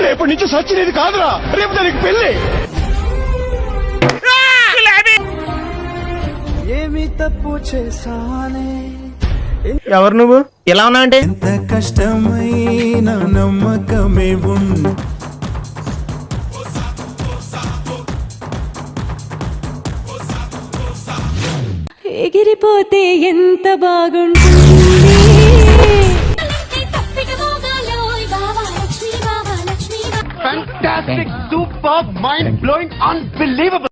రేపటి నుంచి సచ్చినేది కాదురా, రేపు దానికి పెళ్లి. ఏమి తప్పు చేశానే? ఎవరు నువ్వు ఎలా ఉన్నా అంటే? ఎంత కష్టమైన నమ్మకమే ఉంది. ఎగిరిపోతే ఎంత బాగుంటుంది. Fantastic, superb, mind-blowing, unbelievable.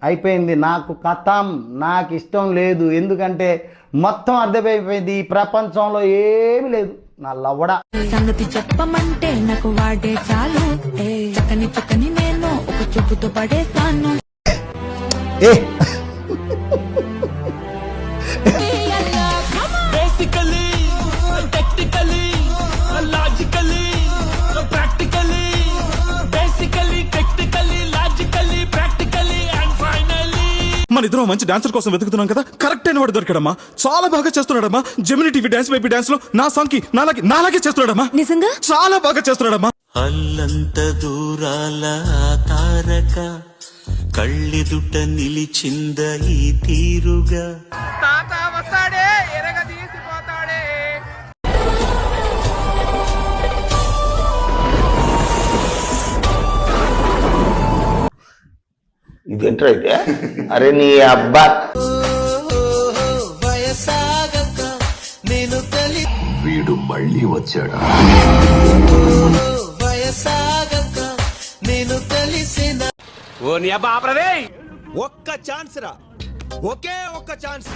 అయిపోయింది, నాకు కథం, నాకు ఇష్టం లేదు. ఎందుకంటే మొత్తం అర్థమైపోయింది, ఈ ప్రపంచంలో ఏమీ లేదు. నా లవడ సంగతి చెప్పమంటే నాకు వాడే చాలు. చక్కని చక్కని నేను ఒక చూపుతో పడేస్తాను. మన ఇద్దరం మంచి డాన్సర్ కోసం వెతుకుతున్నాం కదా, కరెక్ట్ అయిన వాడు దొరికాడమ్మా. చాలా బాగా చేస్తున్నాడమ్మా. Gemini TV dance baby dance లో నా సాంగ్ కి నాలాగే చేస్తున్నాడమ్మా. నిజంగా చాలా బాగా చేస్తున్నాడమ్మా. అల్లంత దూరాల తారక కళ్ళెదుట నిలిచింద ఈ తీరుగా. ఇదేంట్రా అయితే? అరే నీ అబ్బా, వయసాగక నేను వీడు మళ్ళీ వచ్చాడా? వయసాగక నేను కలిసిన ఓ నీ అబ్బా ఆపరదే. ఒక్క ఛాన్స్ రా, ఒకే ఒక్క ఛాన్స్.